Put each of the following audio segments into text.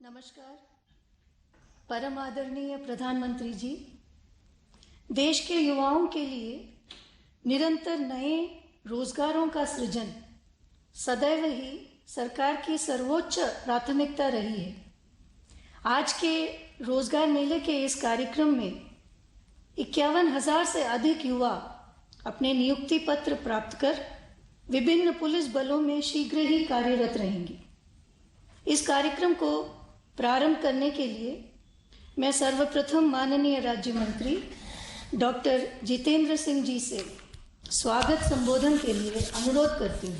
नमस्कार। परम आदरणीय प्रधानमंत्री जी, देश के युवाओं के लिए निरंतर नए रोजगारों का सृजन सदैव ही सरकार की सर्वोच्च प्राथमिकता रही है। आज के रोजगार मेले के इस कार्यक्रम में 51,000 से अधिक युवा अपने नियुक्ति पत्र प्राप्त कर विभिन्न पुलिस बलों में शीघ्र ही कार्यरत रहेंगे। इस कार्यक्रम को प्रारंभ करने के लिए मैं सर्वप्रथम माननीय राज्य मंत्री डॉक्टर जितेंद्र सिंह जी से स्वागत संबोधन के लिए अनुरोध करती हूँ।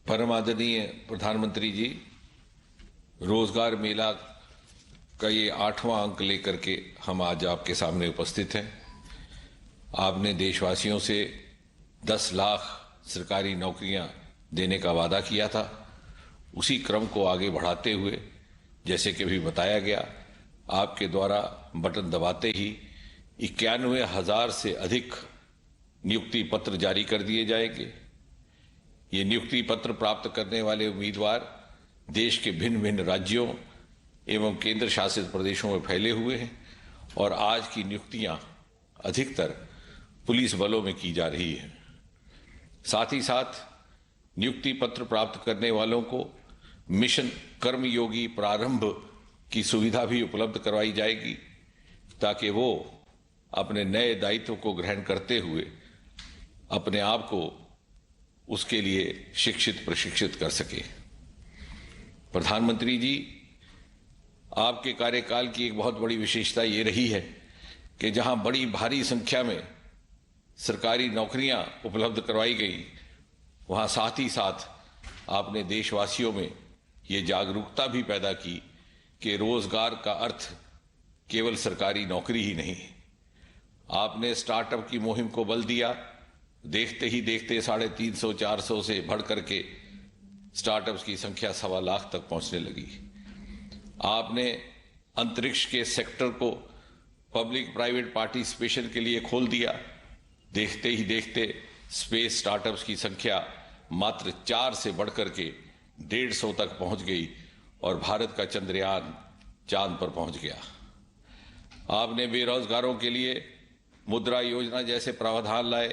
परम आदरणीय प्रधानमंत्री जी, रोजगार मेला का ये 8वां अंक लेकर के हम आज आपके सामने उपस्थित हैं। आपने देशवासियों से 10 लाख सरकारी नौकरियां देने का वादा किया था। उसी क्रम को आगे बढ़ाते हुए, जैसे कि भी बताया गया, आपके द्वारा बटन दबाते ही 91,000 से अधिक नियुक्ति पत्र जारी कर दिए जाएंगे। ये नियुक्ति पत्र प्राप्त करने वाले उम्मीदवार देश के भिन्न भिन्न राज्यों एवं केंद्र शासित प्रदेशों में फैले हुए हैं और आज की नियुक्तियां अधिकतर पुलिस बलों में की जा रही है। साथ ही साथ नियुक्ति पत्र प्राप्त करने वालों को मिशन कर्मयोगी प्रारंभ की सुविधा भी उपलब्ध करवाई जाएगी, ताकि वो अपने नए दायित्व को ग्रहण करते हुए अपने आप को उसके लिए शिक्षित प्रशिक्षित कर सके। प्रधानमंत्री जी, आपके कार्यकाल की एक बहुत बड़ी विशेषता ये रही है कि जहां बड़ी भारी संख्या में सरकारी नौकरियां उपलब्ध करवाई गई, वहां साथ ही साथ आपने देशवासियों में ये जागरूकता भी पैदा की कि रोजगार का अर्थ केवल सरकारी नौकरी ही नहीं। आपने स्टार्टअप की मुहिम को बल दिया। देखते ही देखते 350-400 से बढ़ करके स्टार्टअप्स की संख्या 1.25 लाख तक पहुंचने लगी। आपने अंतरिक्ष के सेक्टर को पब्लिक प्राइवेट पार्टिसिपेशन के लिए खोल दिया। देखते ही देखते स्पेस स्टार्टअप्स की संख्या मात्र 4 से बढ़कर के 150 तक पहुंच गई और भारत का चंद्रयान चांद पर पहुंच गया। आपने बेरोजगारों के लिए मुद्रा योजना जैसे प्रावधान लाए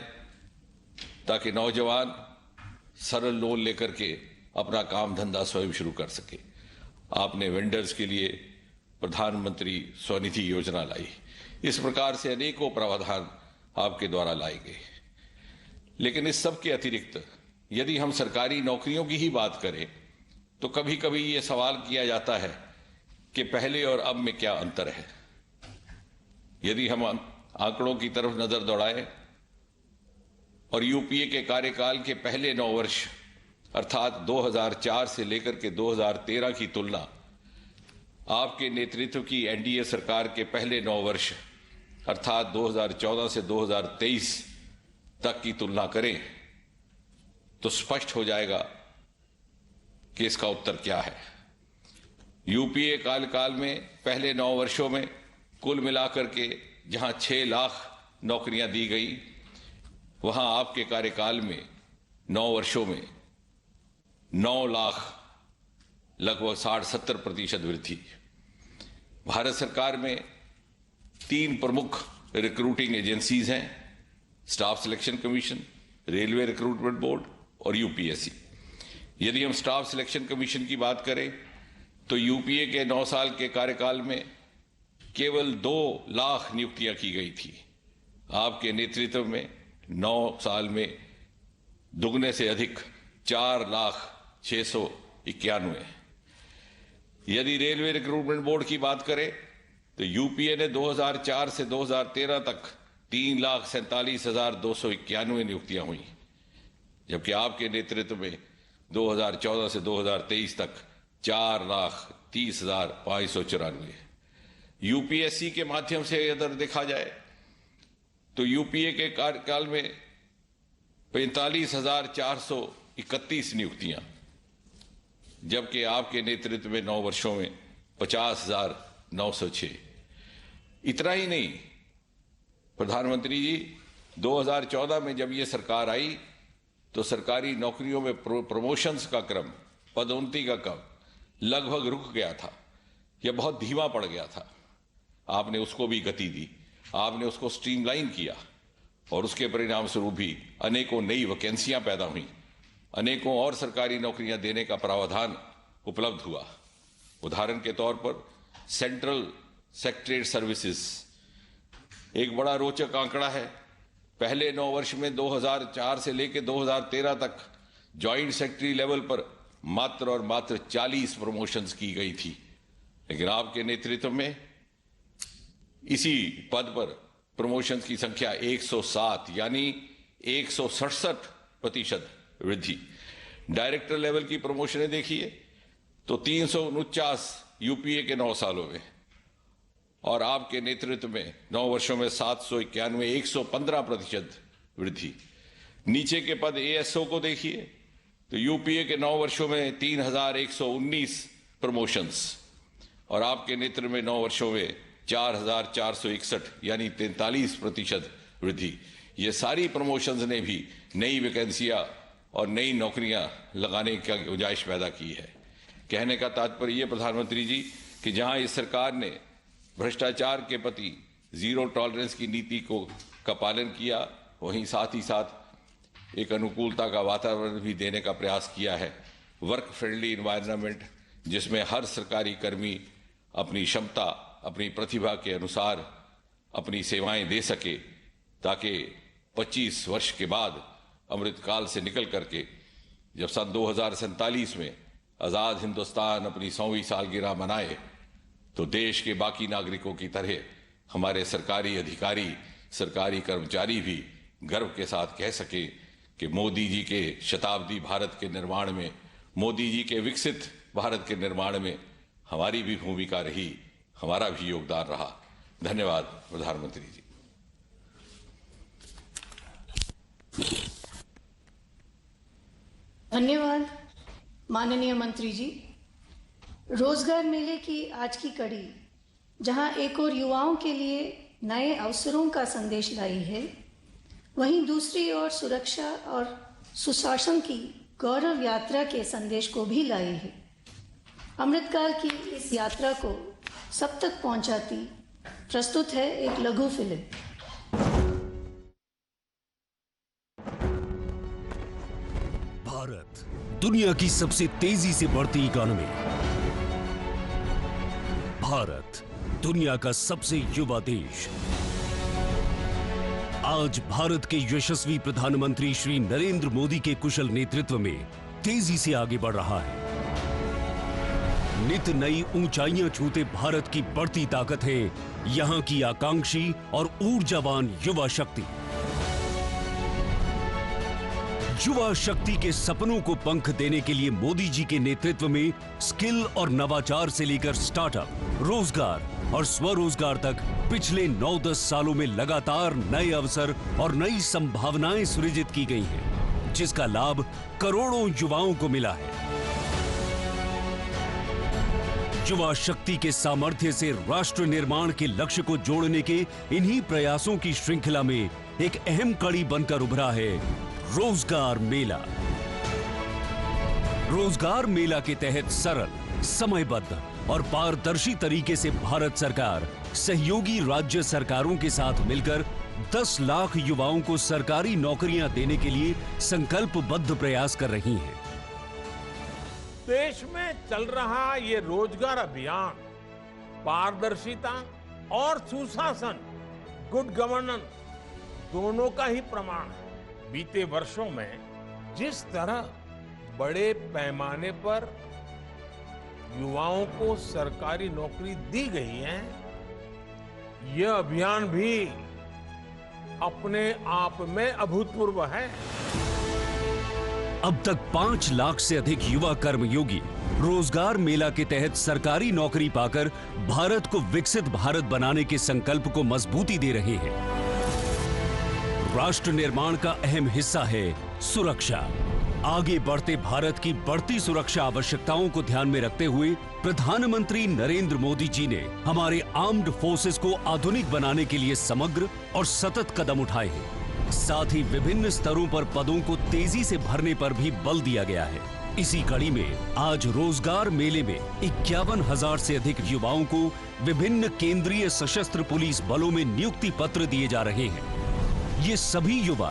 ताकि नौजवान सरल लोन लेकर के अपना काम धंधा स्वयं शुरू कर सके। आपने वेंडर्स के लिए प्रधानमंत्री स्वनिधि योजना लाई। इस प्रकार से अनेकों प्रावधान आपके द्वारा लाए गए। लेकिन इस सब के अतिरिक्त यदि हम सरकारी नौकरियों की ही बात करें तो कभी कभी ये सवाल किया जाता है कि पहले और अब में क्या अंतर है। यदि हम आंकड़ों की तरफ नजर दौड़ाएं और यूपीए के कार्यकाल के पहले 9 वर्ष अर्थात 2004 से लेकर के 2013 की तुलना आपके नेतृत्व की एनडीए सरकार के पहले 9 वर्ष अर्थात 2014 से 2023 तक की तुलना करें तो स्पष्ट हो जाएगा कि इसका उत्तर क्या है। यूपीए काल में पहले 9 वर्षों में कुल मिलाकर के जहां 6 लाख नौकरियां दी गई, वहां आपके कार्यकाल में 9 वर्षों में 9 लाख लगभग 60-70% वृद्धि। भारत सरकार में 3 प्रमुख रिक्रूटिंग एजेंसीज हैं: staff selection commission, railway recruitment board और यूपीएससी। यदि हम स्टाफ सिलेक्शन कमीशन की बात करें तो यूपीए के 9 साल के कार्यकाल में केवल 2 लाख नियुक्तियां की गई थी। आपके नेतृत्व में 9 साल में दुगने से अधिक 4,691। यदि रेलवे रिक्रूटमेंट बोर्ड की बात करें तो यूपीए ने 2004 से 2013 तक 3,47,291 नियुक्तियां हुई, जबकि आपके नेतृत्व में 2014 से 2023 तक 4,30,594। यूपीएससी के माध्यम से अगर देखा जाए तो यूपीए के कार्यकाल में 45,431 नियुक्तियां, जबकि आपके नेतृत्व में 9 वर्षों में 50,906। इतना ही नहीं प्रधानमंत्री जी, 2014 में जब ये सरकार आई तो सरकारी नौकरियों में प्रमोशंस का क्रम, पदोन्नति का क्रम लगभग रुक गया था या बहुत धीमा पड़ गया था, आपने उसको भी गति दी, आपने उसको स्ट्रीमलाइन किया और उसके परिणाम स्वरूप भी अनेकों नई वैकेंसियां पैदा हुई, अनेकों और सरकारी नौकरियां देने का प्रावधान उपलब्ध हुआ। उदाहरण के तौर पर सेंट्रल सेक्रेटरीट सर्विसेज एक बड़ा रोचक आंकड़ा है। पहले 9 वर्ष में 2004 से लेकर 2013 तक ज्वाइंट सेक्रेटरी लेवल पर मात्र और मात्र 40 प्रमोशंस की गई थी, लेकिन आपके नेतृत्व में इसी पद पर प्रमोशंस की संख्या 107 यानी 167% वृद्धि। डायरेक्टर लेवल की प्रमोशनें देखिए तो 349 यूपीए के 9 सालों में, और आपके नेतृत्व में 9 वर्षों में 791 115% वृद्धि। नीचे के पद एएसओ को देखिए तो यूपीए के 9 वर्षों में 3119 प्रमोशंस और आपके नेतृत्व में 9 वर्षों में 4461 यानी 43% वृद्धि। ये सारी प्रमोशंस ने भी नई वैकेंसियां और नई नौकरियां लगाने का गुंजाइश पैदा की है। कहने का तात्पर्य ये प्रधानमंत्री जी कि जहां इस सरकार ने भ्रष्टाचार के प्रति जीरो टॉलरेंस की नीति का पालन किया, वहीं साथ ही साथ एक अनुकूलता का वातावरण भी देने का प्रयास किया है। वर्क फ्रेंडली इन्वायरमेंट जिसमें हर सरकारी कर्मी अपनी क्षमता, अपनी प्रतिभा के अनुसार अपनी सेवाएं दे सके, ताकि 25 वर्ष के बाद अमृतकाल से निकल करके जब सन 2047 में आज़ाद हिंदुस्तान अपनी 100वीं सालगिरह मनाए तो देश के बाकी नागरिकों की तरह हमारे सरकारी अधिकारी, सरकारी कर्मचारी भी गर्व के साथ कह सके कि मोदी जी के शताब्दी भारत के निर्माण में, मोदी जी के विकसित भारत के निर्माण में हमारी भी भूमिका रही, हमारा भी योगदान रहा। धन्यवाद प्रधानमंत्री जी। धन्यवाद माननीय मंत्री जी। रोजगार मेले की आज की कड़ी जहां एक और युवाओं के लिए नए अवसरों का संदेश लाई है, वहीं दूसरी ओर सुरक्षा और सुशासन की गौरव यात्रा के संदेश को भी लाई है। अमृतकाल की इस यात्रा को सब तक पहुंचाती प्रस्तुत है एक लघु फिल्म। भारत दुनिया की सबसे तेजी से बढ़ती इकोनॉमी, भारत दुनिया का सबसे युवा देश। आज भारत के यशस्वी प्रधानमंत्री श्री नरेंद्र मोदी के कुशल नेतृत्व में तेजी से आगे बढ़ रहा है। नित नई ऊंचाइयां छूते भारत की बढ़ती ताकत है यहां की आकांक्षी और ऊर्जावान युवा शक्ति। युवा शक्ति के सपनों को पंख देने के लिए मोदी जी के नेतृत्व में स्किल और नवाचार से लेकर स्टार्टअप, रोजगार और स्वरोजगार तक पिछले 9-10 सालों में लगातार नए अवसर और नई संभावनाएं सृजित की गई हैं, जिसका लाभ करोड़ों युवाओं को मिला है। युवा शक्ति के सामर्थ्य से राष्ट्र निर्माण के लक्ष्य को जोड़ने के इन्हीं प्रयासों की श्रृंखला में एक अहम कड़ी बनकर उभरा है रोजगार मेला। रोजगार मेला के तहत सरल, समयबद्ध और पारदर्शी तरीके से भारत सरकार सहयोगी राज्य सरकारों के साथ मिलकर 10 लाख युवाओं को सरकारी नौकरियां देने के लिए संकल्पबद्ध प्रयास कर रही है। देश में चल रहा ये रोजगार अभियान पारदर्शिता और सुशासन, गुड गवर्नेंस दोनों का ही प्रमाण है। बीते वर्षों में जिस तरह बड़े पैमाने पर युवाओं को सरकारी नौकरी दी गई है, यह अभियान भी अपने आप में अभूतपूर्व है। अब तक 5 लाख से अधिक युवा कर्मयोगी रोजगार मेला के तहत सरकारी नौकरी पाकर भारत को विकसित भारत बनाने के संकल्प को मजबूती दे रहे हैं। राष्ट्र निर्माण का अहम हिस्सा है सुरक्षा। आगे बढ़ते भारत की बढ़ती सुरक्षा आवश्यकताओं को ध्यान में रखते हुए प्रधानमंत्री नरेंद्र मोदी जी ने हमारे आर्म्ड फोर्सेस को आधुनिक बनाने के लिए समग्र और सतत कदम उठाए हैं। साथ ही विभिन्न स्तरों पर पदों को तेजी से भरने पर भी बल दिया गया है। इसी कड़ी में आज रोजगार मेले में 51,000 से अधिक युवाओं को विभिन्न केंद्रीय सशस्त्र पुलिस बलों में नियुक्ति पत्र दिए जा रहे हैं। ये सभी युवा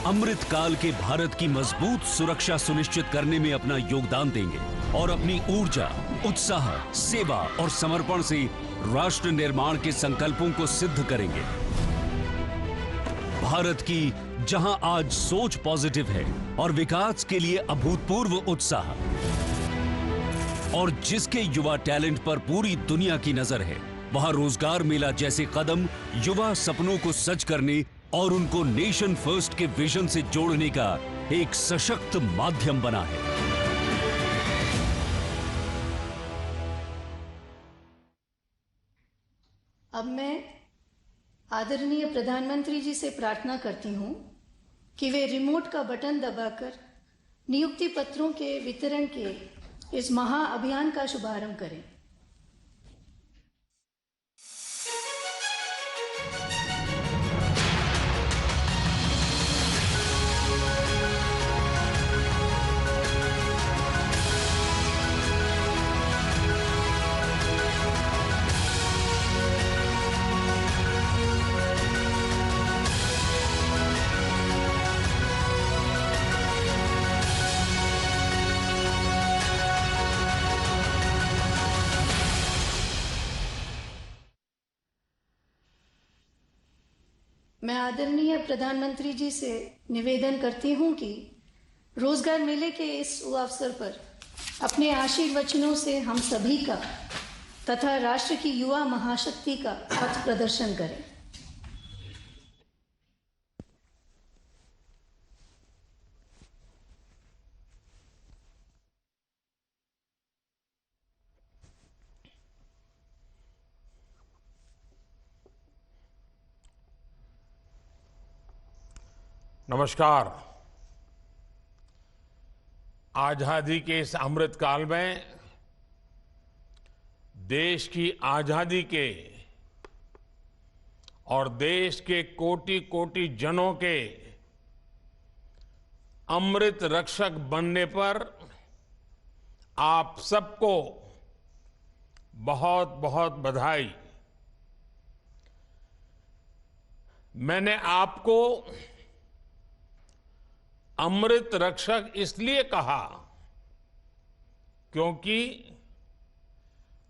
अमृत काल के भारत की मजबूत सुरक्षा सुनिश्चित करने में अपना योगदान देंगे और अपनी ऊर्जा, उत्साह, सेवा और समर्पण से राष्ट्र निर्माण के संकल्पों को सिद्ध करेंगे। भारत की जहां आज सोच पॉजिटिव है और विकास के लिए अभूतपूर्व उत्साह, और जिसके युवा टैलेंट पर पूरी दुनिया की नजर है, वहां रोजगार मेला जैसे कदम युवा सपनों को सच करने और उनको नेशन फर्स्ट के विजन से जोड़ने का एक सशक्त माध्यम बना है। अब मैं आदरणीय प्रधानमंत्री जी से प्रार्थना करती हूं कि वे रिमोट का बटन दबाकर नियुक्ति पत्रों के वितरण के इस महाअभियान का शुभारंभ करें। मैं आदरणीय प्रधानमंत्री जी से निवेदन करती हूं कि रोजगार मेले के इस अवसर पर अपने आशीर्वचनों से हम सभी का तथा राष्ट्र की युवा महाशक्ति का पथ प्रदर्शन करें। नमस्कार। आजादी के इस अमृत काल में देश की आजादी के और देश के कोटि कोटि जनों के अमृत रक्षक बनने पर आप सबको बहुत बहुत बधाई। मैंने आपको अमृत रक्षक इसलिए कहा क्योंकि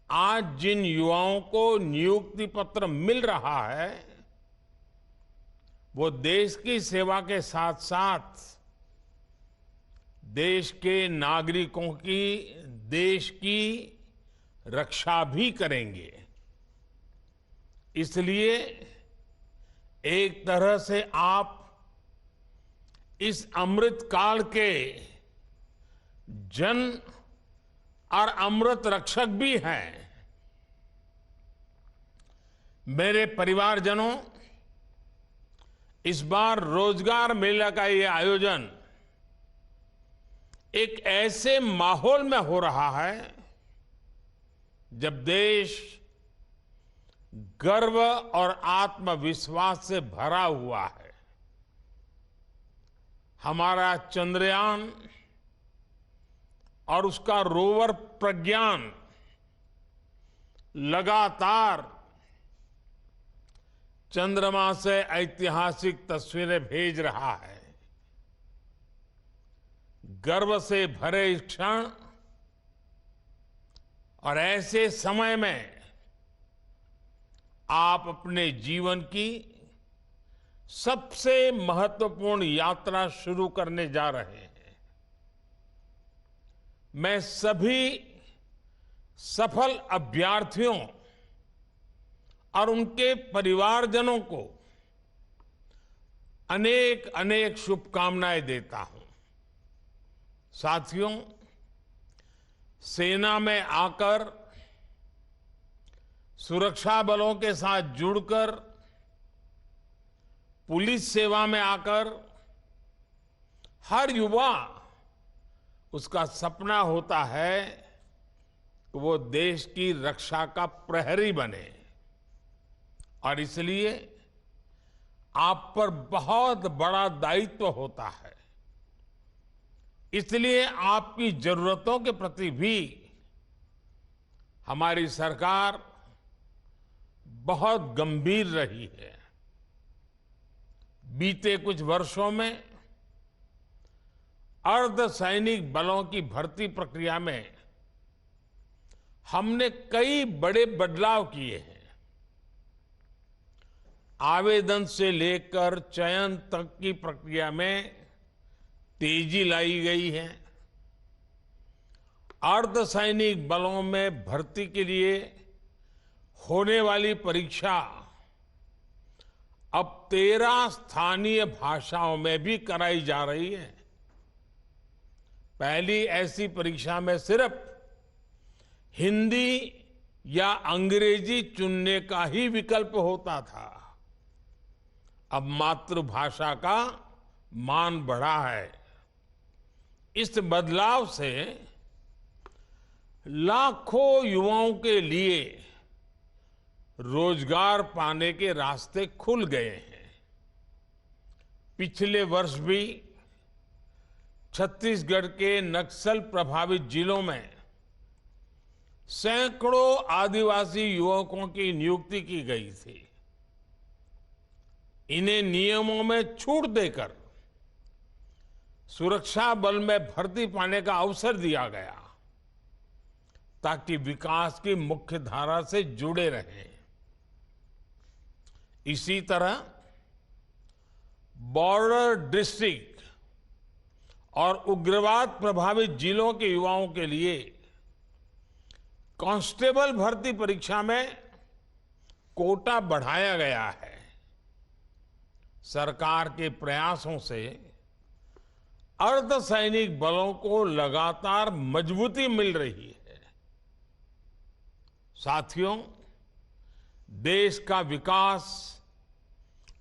आज जिन युवाओं को नियुक्ति पत्र मिल रहा है वो देश की सेवा के साथ साथ देश के नागरिकों की, देश की रक्षा भी करेंगे। इसलिए एक तरह से आप इस अमृत काल के जन और अमृत रक्षक भी हैं। मेरे परिवारजनों, इस बार रोजगार मेला का ये आयोजन एक ऐसे माहौल में हो रहा है जब देश गर्व और आत्मविश्वास से भरा हुआ है। हमारा चंद्रयान और उसका रोवर प्रज्ञान लगातार चंद्रमा से ऐतिहासिक तस्वीरें भेज रहा है। गर्व से भरे इस क्षण और ऐसे समय में आप अपने जीवन की सबसे महत्वपूर्ण यात्रा शुरू करने जा रहे हैं। मैं सभी सफल अभ्यर्थियों और उनके परिवारजनों को अनेक अनेक शुभकामनाएं देता हूं। साथियों, सेना में आकर सुरक्षा बलों के साथ जुड़कर पुलिस सेवा में आकर हर युवा उसका सपना होता है कि वो देश की रक्षा का प्रहरी बने। और इसलिए आप पर बहुत बड़ा दायित्व होता है। इसलिए आपकी जरूरतों के प्रति भी हमारी सरकार बहुत गंभीर रही है। बीते कुछ वर्षों में अर्धसैनिक बलों की भर्ती प्रक्रिया में हमने कई बड़े बदलाव किए हैं। आवेदन से लेकर चयन तक की प्रक्रिया में तेजी लाई गई है। अर्धसैनिक बलों में भर्ती के लिए होने वाली परीक्षा अब 13 स्थानीय भाषाओं में भी कराई जा रही है। पहली ऐसी परीक्षा में सिर्फ हिंदी या अंग्रेजी चुनने का ही विकल्प होता था। अब मातृभाषा का मान बढ़ा है। इस बदलाव से लाखों युवाओं के लिए रोजगार पाने के रास्ते खुल गए हैं। पिछले वर्ष भी छत्तीसगढ़ के नक्सल प्रभावित जिलों में सैकड़ों आदिवासी युवकों की नियुक्ति की गई थी। इन्हें नियमों में छूट देकर सुरक्षा बल में भर्ती पाने का अवसर दिया गया ताकि विकास की मुख्य धारा से जुड़े रहें। इसी तरह बॉर्डर डिस्ट्रिक्ट और उग्रवाद प्रभावित जिलों के युवाओं के लिए कांस्टेबल भर्ती परीक्षा में कोटा बढ़ाया गया है। सरकार के प्रयासों से अर्धसैनिक बलों को लगातार मजबूती मिल रही है। साथियों, देश का विकास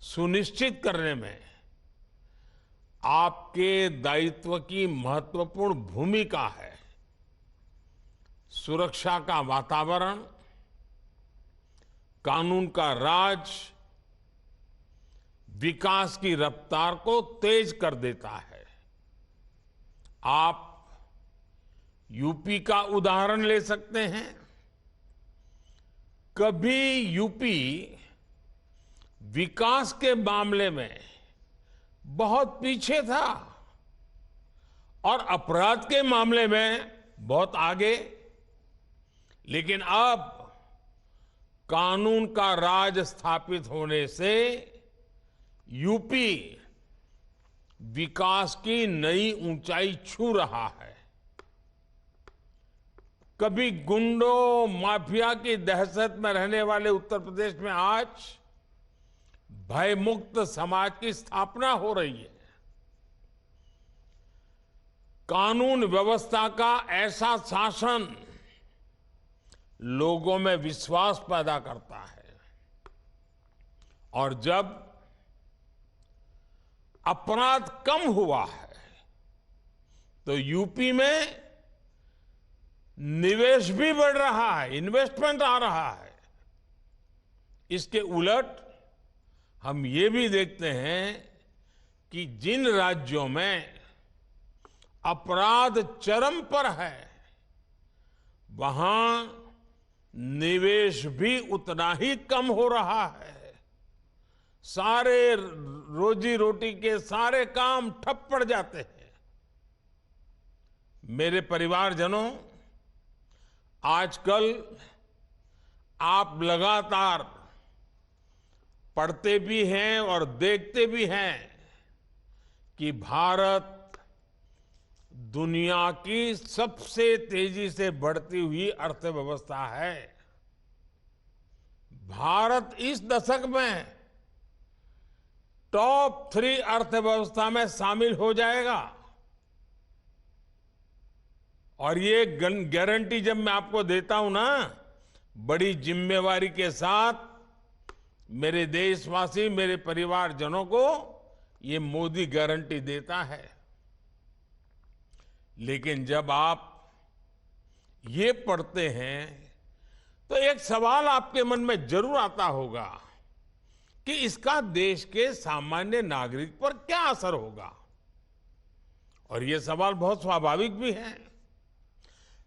सुनिश्चित करने में आपके दायित्व की महत्वपूर्ण भूमिका है। सुरक्षा का वातावरण, कानून का राज विकास की रफ्तार को तेज कर देता है। आप यूपी का उदाहरण ले सकते हैं। कभी यूपी विकास के मामले में बहुत पीछे था और अपराध के मामले में बहुत आगे, लेकिन अब कानून का राज स्थापित होने से यूपी विकास की नई ऊंचाई छू रहा है। कभी गुंडों माफिया की दहशत में रहने वाले उत्तर प्रदेश में आज भयमुक्त समाज की स्थापना हो रही है। कानून व्यवस्था का ऐसा शासन लोगों में विश्वास पैदा करता है और जब अपराध कम हुआ है तो यूपी में निवेश भी बढ़ रहा है, इन्वेस्टमेंट आ रहा है। इसके उलट हम ये भी देखते हैं कि जिन राज्यों में अपराध चरम पर है वहां निवेश भी उतना ही कम हो रहा है। सारे रोजी रोटी के सारे काम ठप पड़ जाते हैं। मेरे परिवारजनों, आजकल आप लगातार पढ़ते भी हैं और देखते भी हैं कि भारत दुनिया की सबसे तेजी से बढ़ती हुई अर्थव्यवस्था है। भारत इस दशक में टॉप 3 अर्थव्यवस्था में शामिल हो जाएगा और ये गारंटी जब मैं आपको देता हूं ना, बड़ी जिम्मेवारी के साथ मेरे देशवासी, मेरे परिवारजनों को ये मोदी गारंटी देता है। लेकिन जब आप ये पढ़ते हैं तो एक सवाल आपके मन में जरूर आता होगा कि इसका देश के सामान्य नागरिक पर क्या असर होगा। और ये सवाल बहुत स्वाभाविक भी है।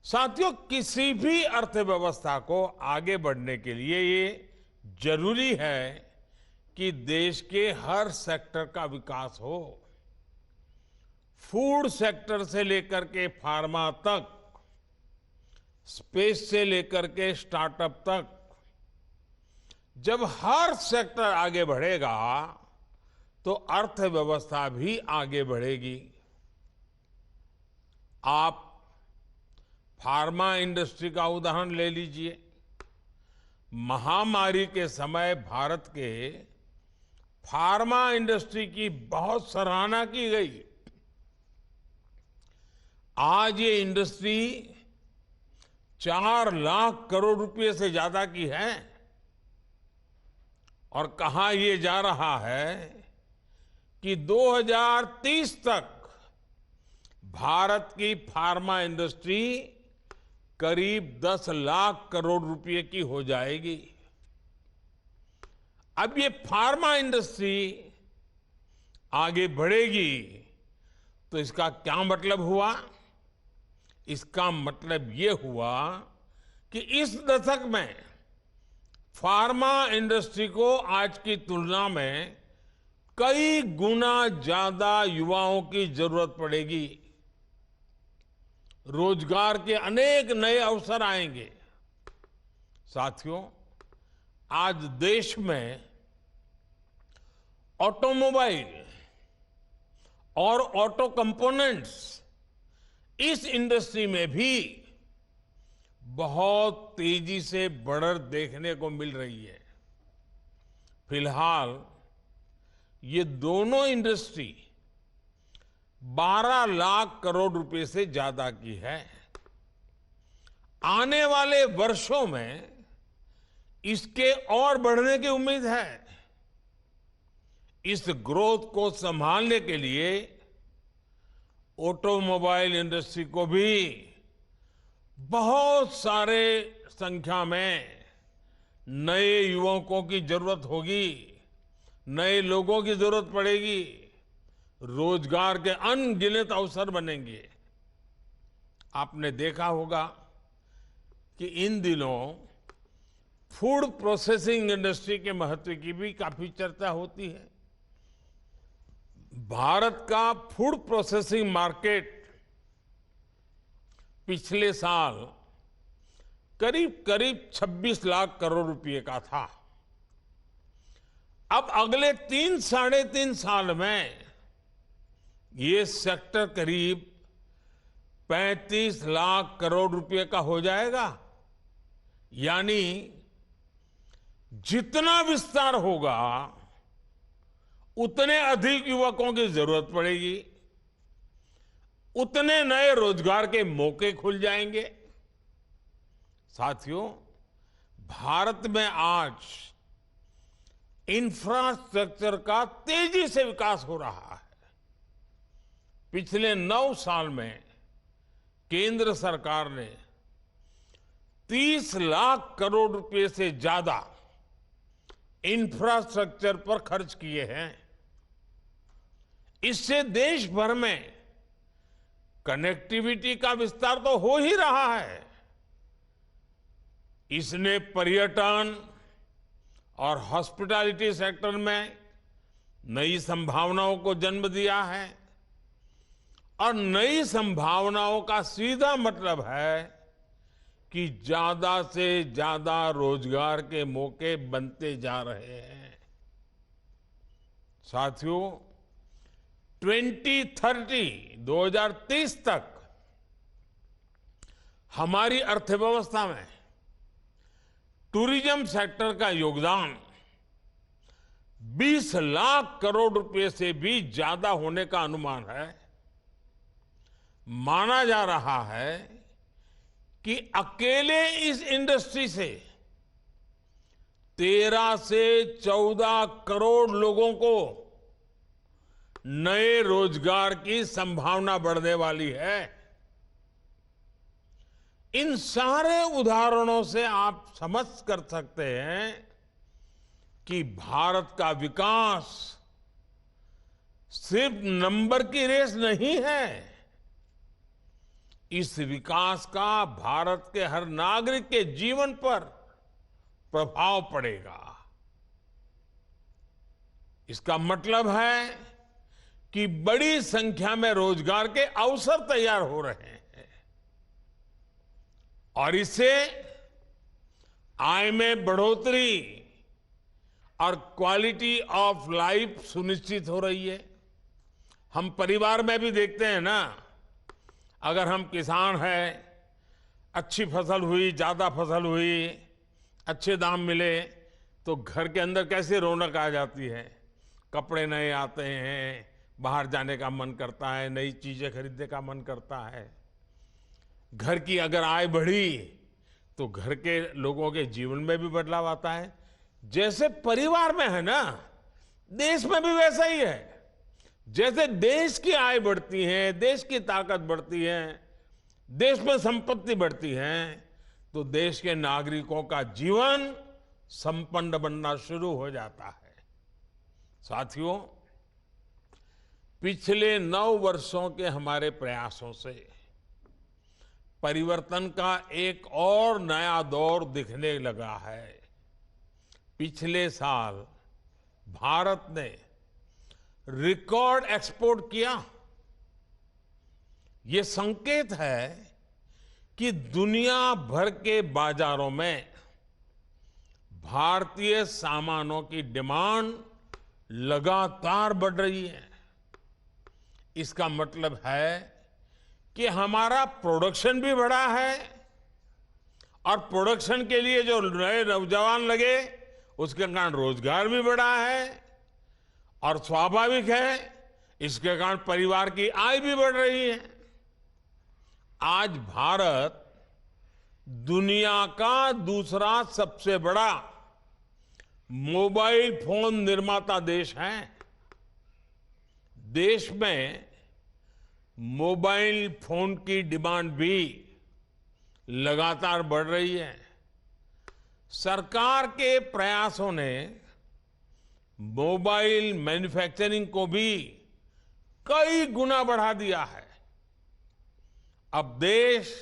साथियों, किसी भी अर्थव्यवस्था को आगे बढ़ने के लिए ये जरूरी है कि देश के हर सेक्टर का विकास हो। फूड सेक्टर से लेकर के फार्मा तक, स्पेस से लेकर के स्टार्टअप तक, जब हर सेक्टर आगे बढ़ेगा तो अर्थव्यवस्था भी आगे बढ़ेगी। आप फार्मा इंडस्ट्री का उदाहरण ले लीजिए। महामारी के समय भारत के फार्मा इंडस्ट्री की बहुत सराहना की गई। आज ये इंडस्ट्री 4 लाख करोड़ रुपए से ज्यादा की है और कहा यह जा रहा है कि 2030 तक भारत की फार्मा इंडस्ट्री करीब 10 लाख करोड़ रुपए की हो जाएगी। अब ये फार्मा इंडस्ट्री आगे बढ़ेगी तो इसका क्या मतलब हुआ? इसका मतलब ये हुआ कि इस दशक में फार्मा इंडस्ट्री को आज की तुलना में कई गुना ज्यादा युवाओं की जरूरत पड़ेगी। रोजगार के अनेक नए अवसर आएंगे। साथियों, आज देश में ऑटोमोबाइल और ऑटो कंपोनेंट्स, इस इंडस्ट्री में भी बहुत तेजी से बढ़त देखने को मिल रही है। फिलहाल ये दोनों इंडस्ट्री 12 लाख करोड़ रुपए से ज्यादा की है। आने वाले वर्षों में इसके और बढ़ने की उम्मीद है। इस ग्रोथ को संभालने के लिए ऑटोमोबाइल इंडस्ट्री को भी बहुत सारे संख्या में नए युवकों की जरूरत होगी, नए लोगों की जरूरत पड़ेगी, रोजगार के अनगिनत अवसर बनेंगे। आपने देखा होगा कि इन दिनों फूड प्रोसेसिंग इंडस्ट्री के महत्व की भी काफी चर्चा होती है। भारत का फूड प्रोसेसिंग मार्केट पिछले साल करीब 26 लाख करोड़ रुपए का था। अब अगले 3-3.5 साल में ये सेक्टर करीब 35 लाख करोड़ रुपए का हो जाएगा। यानी जितना विस्तार होगा उतने अधिक युवकों की जरूरत पड़ेगी, उतने नए रोजगार के मौके खुल जाएंगे। साथियों, भारत में आज इंफ्रास्ट्रक्चर का तेजी से विकास हो रहा है। पिछले 9 साल में केंद्र सरकार ने 30 लाख करोड़ रुपए से ज्यादा इंफ्रास्ट्रक्चर पर खर्च किए हैं। इससे देश भर में कनेक्टिविटी का विस्तार तो हो ही रहा है। इसने पर्यटन और हॉस्पिटैलिटी सेक्टर में नई संभावनाओं को जन्म दिया है और नई संभावनाओं का सीधा मतलब है कि ज्यादा से ज्यादा रोजगार के मौके बनते जा रहे हैं। साथियों, 2030 तक हमारी अर्थव्यवस्था में टूरिज्म सेक्टर का योगदान 20 लाख करोड़ रुपए से भी ज्यादा होने का अनुमान है। माना जा रहा है कि अकेले इस इंडस्ट्री से 13 से 14 करोड़ लोगों को नए रोजगार की संभावना बढ़ने वाली है। इन सारे उदाहरणों से आप समझ कर सकते हैं कि भारत का विकास सिर्फ नंबर की रेस नहीं है, इस विकास का भारत के हर नागरिक के जीवन पर प्रभाव पड़ेगा। इसका मतलब है कि बड़ी संख्या में रोजगार के अवसर तैयार हो रहे हैं और इससे आय में बढ़ोतरी और क्वालिटी ऑफ लाइफ सुनिश्चित हो रही है। हम परिवार में भी देखते हैं ना, अगर हम किसान हैं, अच्छी फसल हुई, ज्यादा फसल हुई, अच्छे दाम मिले तो घर के अंदर कैसे रौनक आ जाती है। कपड़े नए आते हैं, बाहर जाने का मन करता है, नई चीजें खरीदने का मन करता है। घर की अगर आय बढ़ी तो घर के लोगों के जीवन में भी बदलाव आता है। जैसे परिवार में है ना, देश में भी वैसा ही है। जैसे देश की आय बढ़ती है, देश की ताकत बढ़ती है, देश में संपत्ति बढ़ती है, तो देश के नागरिकों का जीवन संपन्न बनना शुरू हो जाता है। साथियों, पिछले 9 वर्षों के हमारे प्रयासों से परिवर्तन का एक और नया दौर दिखने लगा है। पिछले साल भारत ने रिकॉर्ड एक्सपोर्ट किया। ये संकेत है कि दुनिया भर के बाजारों में भारतीय सामानों की डिमांड लगातार बढ़ रही है। इसका मतलब है कि हमारा प्रोडक्शन भी बढ़ा है और प्रोडक्शन के लिए जो नए नौजवान लगे उसके कारण रोजगार भी बढ़ा है और स्वाभाविक है इसके कारण परिवार की आय भी बढ़ रही है। आज भारत दुनिया का दूसरा सबसे बड़ा मोबाइल फोन निर्माता देश है। देश में मोबाइल फोन की डिमांड भी लगातार बढ़ रही है। सरकार के प्रयासों ने मोबाइल मैन्युफैक्चरिंग को भी कई गुना बढ़ा दिया है। अब देश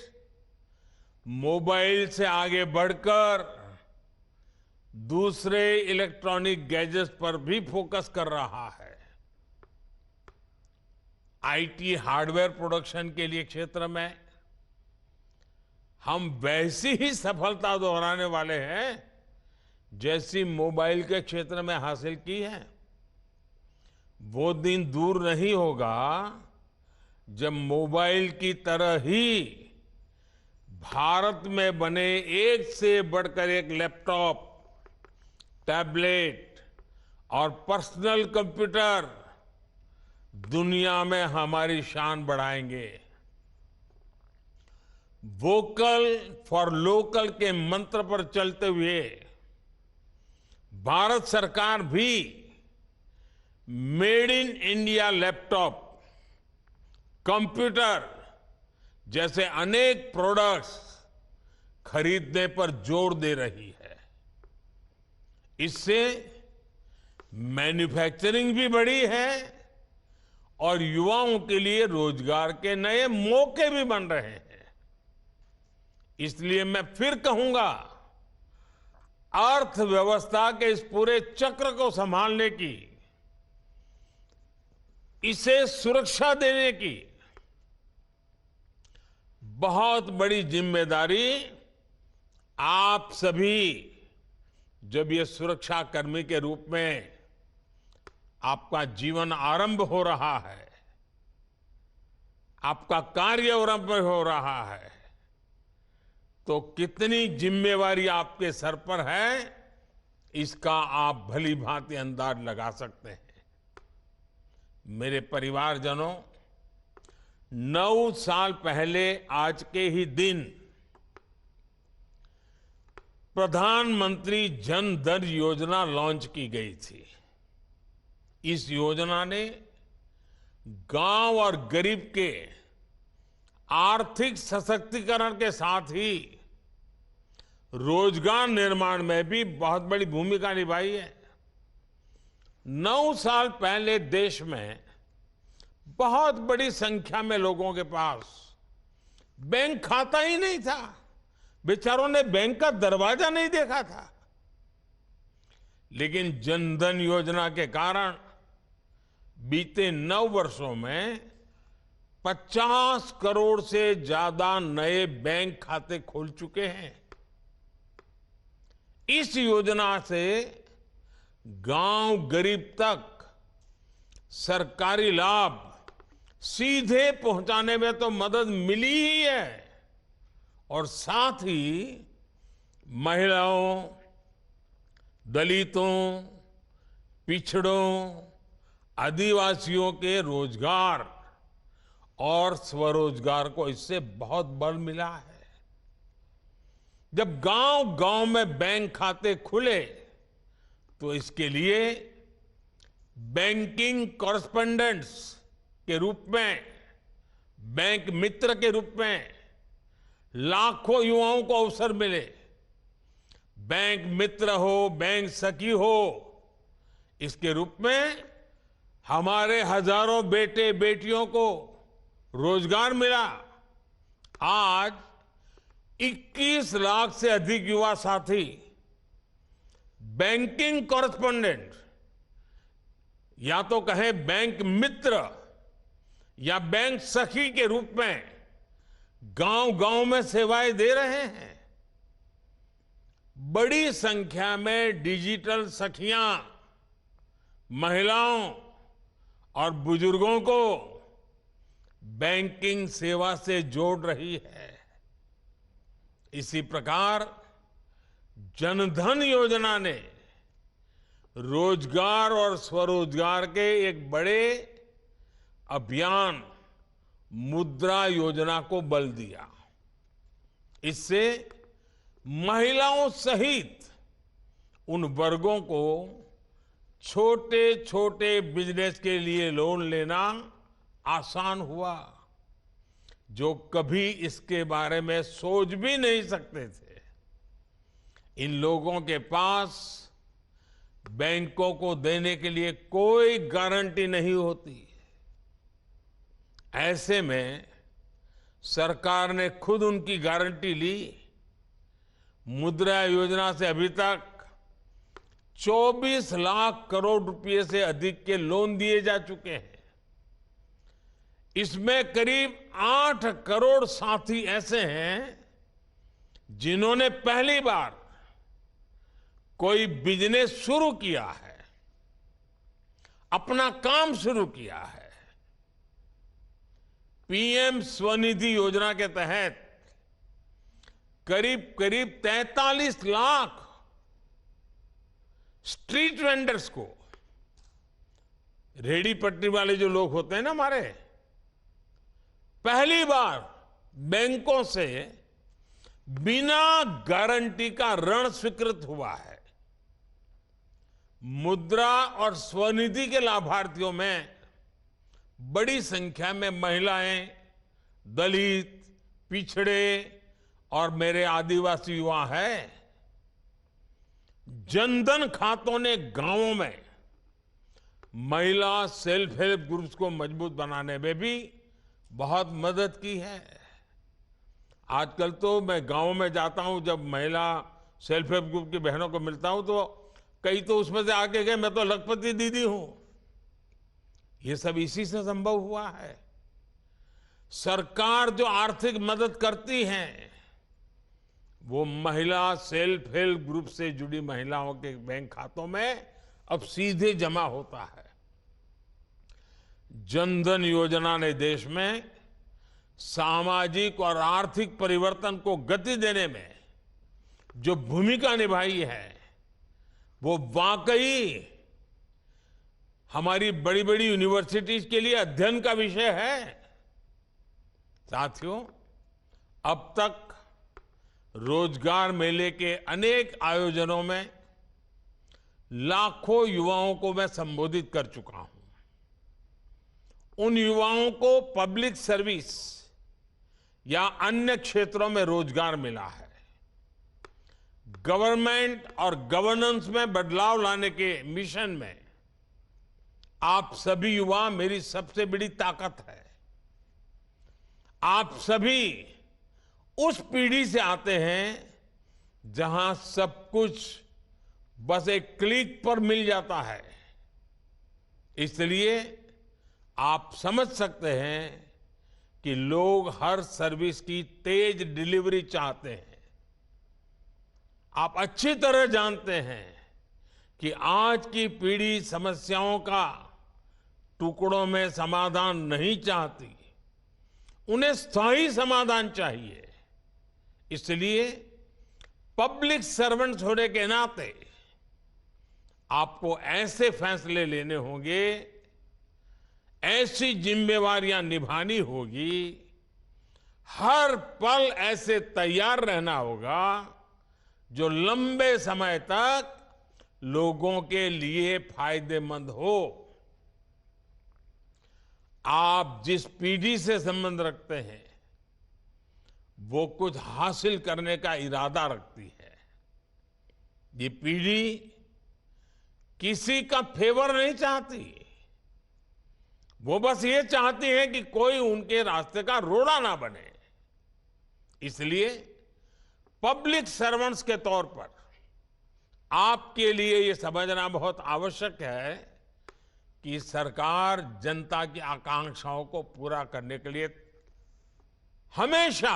मोबाइल से आगे बढ़कर दूसरे इलेक्ट्रॉनिक गैजेट्स पर भी फोकस कर रहा है। आईटी हार्डवेयर प्रोडक्शन के लिए क्षेत्र में हम वैसी ही सफलता दोहराने वाले हैं जैसी मोबाइल के क्षेत्र में हासिल की है। वो दिन दूर नहीं होगा जब मोबाइल की तरह ही भारत में बने एक से बढ़कर एक लैपटॉप, टैबलेट और पर्सनल कंप्यूटर दुनिया में हमारी शान बढ़ाएंगे। वोकल फॉर लोकल के मंत्र पर चलते हुए भारत सरकार भी made in India laptop, computer जैसे अनेक प्रोडक्ट्स खरीदने पर जोर दे रही है। इससे मैन्युफैक्चरिंग भी बढ़ी है और युवाओं के लिए रोजगार के नए मौके भी बन रहे हैं। इसलिए मैं फिर कहूंगा, अर्थव्यवस्था के इस पूरे चक्र को संभालने की, इसे सुरक्षा देने की बहुत बड़ी जिम्मेदारी आप सभी, जब ये सुरक्षा कर्मी के रूप में आपका जीवन आरंभ हो रहा है, आपका कार्य आरंभ हो रहा है, तो कितनी जिम्मेवारी आपके सर पर है, इसका आप भली भांति अंदाज लगा सकते हैं। मेरे परिवारजनों, 9 साल पहले आज के ही दिन प्रधानमंत्री जन धन योजना लॉन्च की गई थी। इस योजना ने गांव और गरीब के आर्थिक सशक्तिकरण के साथ ही रोजगार निर्माण में भी बहुत बड़ी भूमिका निभाई है। 9 साल पहले देश में बहुत बड़ी संख्या में लोगों के पास बैंक खाता ही नहीं था, बेचारों ने बैंक का दरवाजा नहीं देखा था। लेकिन जनधन योजना के कारण बीते 9 वर्षों में 50 करोड़ से ज्यादा नए बैंक खाते खोल चुके हैं। इस योजना से गांव गरीब तक सरकारी लाभ सीधे पहुंचाने में तो मदद मिली ही है, और साथ ही महिलाओं, दलितों, पिछड़ों, आदिवासियों के रोजगार और स्वरोजगार को इससे बहुत बल मिला है। जब गांव-गांव में बैंक खाते खुले तो इसके लिए बैंकिंग कॉरेस्पोंडेंट्स के रूप में, बैंक मित्र के रूप में लाखों युवाओं को अवसर मिले। बैंक मित्र हो, बैंक सखी हो, इसके रूप में हमारे हजारों बेटे बेटियों को रोजगार मिला। आज 21 लाख से अधिक युवा साथी बैंकिंग कॉरेस्पोंडेंट, या तो कहें बैंक मित्र या बैंक सखी के रूप में गांव-गांव में सेवाएं दे रहे हैं। बड़ी संख्या में डिजिटल सखियां महिलाओं और बुजुर्गों को बैंकिंग सेवा से जोड़ रही है। इसी प्रकार जनधन योजना ने रोजगार और स्वरोजगार के एक बड़े अभियान मुद्रा योजना को बल दिया। इससे महिलाओं सहित उन वर्गों को छोटे छोटे बिजनेस के लिए लोन लेना आसान हुआ जो कभी इसके बारे में सोच भी नहीं सकते थे। इन लोगों के पास बैंकों को देने के लिए कोई गारंटी नहीं होती। ऐसे में सरकार ने खुद उनकी गारंटी ली। मुद्रा योजना से अभी तक 24 लाख करोड़ रुपए से अधिक के लोन दिए जा चुके हैं। इसमें करीब 8 करोड़ साथी ऐसे हैं जिन्होंने पहली बार कोई बिजनेस शुरू किया है, अपना काम शुरू किया है। पीएम स्वनिधि योजना के तहत करीब करीब 43 लाख स्ट्रीट वेंडर्स को, रेडी पटरी वाले जो लोग होते हैं ना हमारे, पहली बार बैंकों से बिना गारंटी का ऋण स्वीकृत हुआ है। मुद्रा और स्वनिधि के लाभार्थियों में बड़ी संख्या में महिलाएं, दलित, पिछड़े और मेरे आदिवासी युवा हैं। जनधन खातों ने गांवों में महिला सेल्फ हेल्प ग्रुप्स को मजबूत बनाने में भी बहुत मदद की है। आजकल तो मैं गांव में जाता हूं, जब महिला सेल्फ हेल्प ग्रुप की बहनों को मिलता हूं तो कई तो उसमें से आगे गए, मैं तो लखपति दीदी हूं। ये सब इसी से संभव हुआ है। सरकार जो आर्थिक मदद करती है वो महिला सेल्फ हेल्प ग्रुप से जुड़ी महिलाओं के बैंक खातों में अब सीधे जमा होता है। जनधन योजना ने देश में सामाजिक और आर्थिक परिवर्तन को गति देने में जो भूमिका निभाई है वो वाकई हमारी बड़ी बड़ी यूनिवर्सिटीज के लिए अध्ययन का विषय है। साथियों, अब तक रोजगार मेले के अनेक आयोजनों में लाखों युवाओं को मैं संबोधित कर चुका हूं। उन युवाओं को पब्लिक सर्विस या अन्य क्षेत्रों में रोजगार मिला है। गवर्नमेंट और गवर्नेंस में बदलाव लाने के मिशन में आप सभी युवा मेरी सबसे बड़ी ताकत है। आप सभी उस पीढ़ी से आते हैं जहां सब कुछ बस एक क्लिक पर मिल जाता है। इसलिए आप समझ सकते हैं कि लोग हर सर्विस की तेज डिलीवरी चाहते हैं। आप अच्छी तरह जानते हैं कि आज की पीढ़ी समस्याओं का टुकड़ों में समाधान नहीं चाहती, उन्हें स्थायी समाधान चाहिए। इसलिए पब्लिक सर्वेंट्स होने के नाते आपको ऐसे फैसले लेने होंगे, ऐसी जिम्मेवारियां निभानी होगी, हर पल ऐसे तैयार रहना होगा जो लंबे समय तक लोगों के लिए फायदेमंद हो। आप जिस पीढ़ी से संबंध रखते हैं वो कुछ हासिल करने का इरादा रखती है। ये पीढ़ी किसी का फेवर नहीं चाहती, वो बस ये चाहती है कि कोई उनके रास्ते का रोड़ा ना बने। इसलिए पब्लिक सर्वेंट्स के तौर पर आपके लिए ये समझना बहुत आवश्यक है कि सरकार जनता की आकांक्षाओं को पूरा करने के लिए हमेशा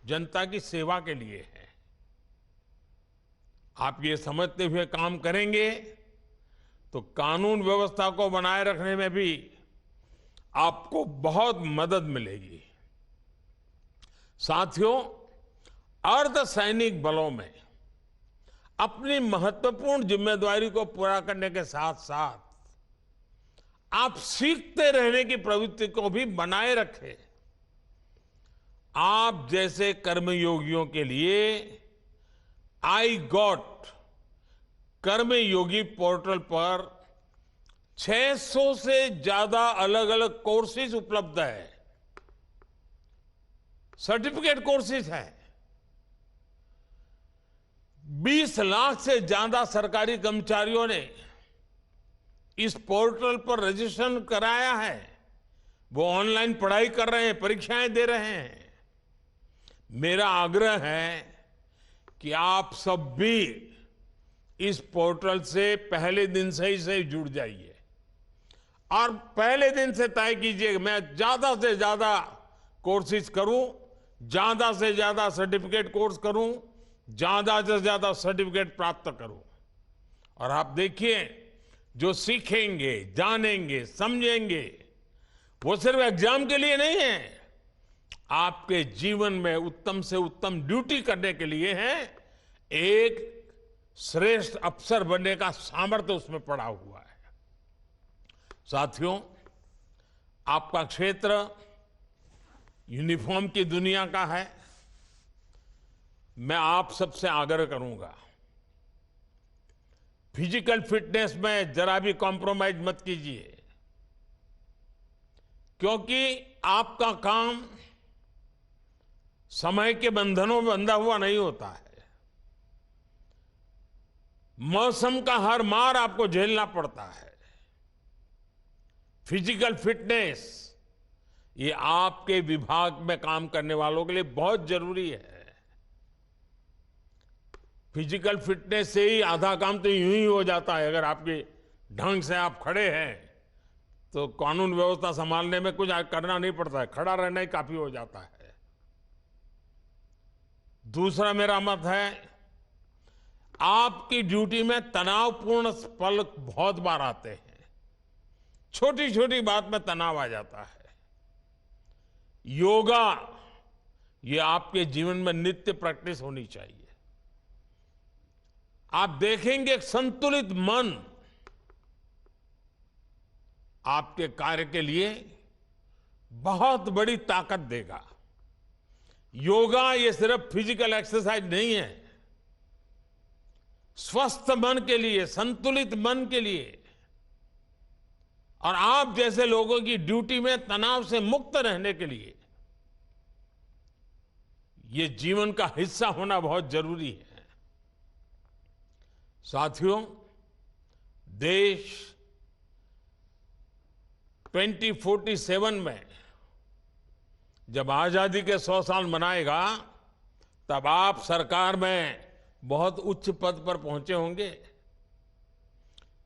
जनता की सेवा के लिए है। आप ये समझते हुए काम करेंगे तो कानून व्यवस्था को बनाए रखने में भी आपको बहुत मदद मिलेगी। साथियों, अर्धसैनिक बलों में अपनी महत्वपूर्ण जिम्मेदारी को पूरा करने के साथ साथ आप सीखते रहने की प्रवृत्ति को भी बनाए रखें। आप जैसे कर्मयोगियों के लिए आई गॉट कर्मयोगी पोर्टल पर 600 से ज्यादा अलग अलग कोर्सेज उपलब्ध है, सर्टिफिकेट कोर्सेज हैं। 20 लाख से ज्यादा सरकारी कर्मचारियों ने इस पोर्टल पर रजिस्ट्रेशन कराया है। वो ऑनलाइन पढ़ाई कर रहे हैं, परीक्षाएं दे रहे हैं। मेरा आग्रह है कि आप सब भी इस पोर्टल से पहले दिन से जुड़ जाइए और पहले दिन से तय कीजिए मैं ज्यादा से ज्यादा कोर्सेज करूं, ज्यादा से ज्यादा सर्टिफिकेट कोर्स करूं, ज्यादा से ज्यादा सर्टिफिकेट प्राप्त करूं। और आप देखिए, जो सीखेंगे, जानेंगे, समझेंगे, वो सिर्फ एग्जाम के लिए नहीं है, आपके जीवन में उत्तम से उत्तम ड्यूटी करने के लिए है। एक श्रेष्ठ अफसर बनने का सामर्थ्य उसमें पड़ा हुआ है। साथियों, आपका क्षेत्र यूनिफॉर्म की दुनिया का है। मैं आप सबसे आग्रह करूंगा, फिजिकल फिटनेस में जरा भी कॉम्प्रोमाइज मत कीजिए, क्योंकि आपका काम समय के बंधनों में बंधा हुआ नहीं होता है। मौसम का हर मार आपको झेलना पड़ता है। फिजिकल फिटनेस ये आपके विभाग में काम करने वालों के लिए बहुत जरूरी है। फिजिकल फिटनेस से ही आधा काम तो यूं ही हो जाता है। अगर आपके ढंग से आप खड़े हैं तो कानून व्यवस्था संभालने में कुछ करना नहीं पड़ता है, खड़ा रहना ही काफी हो जाता है। दूसरा मेरा मत है, आपकी ड्यूटी में तनावपूर्ण पल बहुत बार आते हैं। छोटी छोटी बात में तनाव आ जाता है। योगा ये आपके जीवन में नित्य प्रैक्टिस होनी चाहिए। आप देखेंगे एक संतुलित मन आपके कार्य के लिए बहुत बड़ी ताकत देगा। योगा ये सिर्फ फिजिकल एक्सरसाइज नहीं है। स्वस्थ मन के लिए, संतुलित मन के लिए और आप जैसे लोगों की ड्यूटी में तनाव से मुक्त रहने के लिए ये जीवन का हिस्सा होना बहुत जरूरी है। साथियों, देश 2047 में जब आजादी के 100 साल मनाएगा तब आप सरकार में बहुत उच्च पद पर पहुंचे होंगे।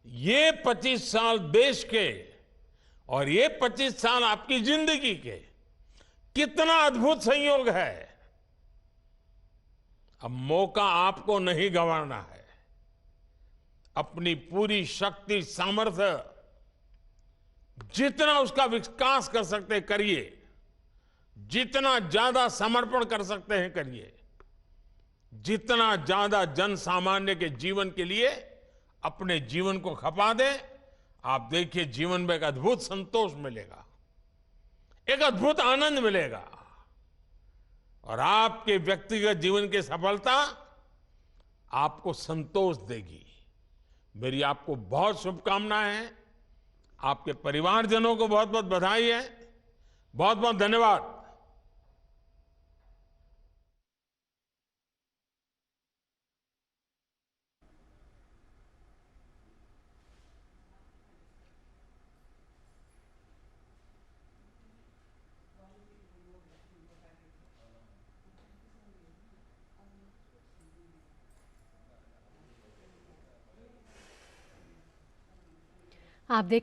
ये 25 साल देश के और ये 25 साल आपकी जिंदगी के कितना अद्भुत संयोग है। अब मौका आपको नहीं गंवाना है। अपनी पूरी शक्ति सामर्थ्य जितना उसका विकास कर सकते हैं करिए, जितना ज्यादा समर्पण कर सकते हैं करिए, जितना ज्यादा जन सामान्य के जीवन के लिए अपने जीवन को खपा दे। आप देखिए जीवन में एक अद्भुत संतोष मिलेगा, एक अद्भुत आनंद मिलेगा और आपके व्यक्तिगत जीवन की सफलता आपको संतोष देगी। मेरी आपको बहुत शुभकामनाएं हैं। आपके परिवारजनों को बहुत बहुत बधाई है। बहुत बहुत धन्यवाद। आप देख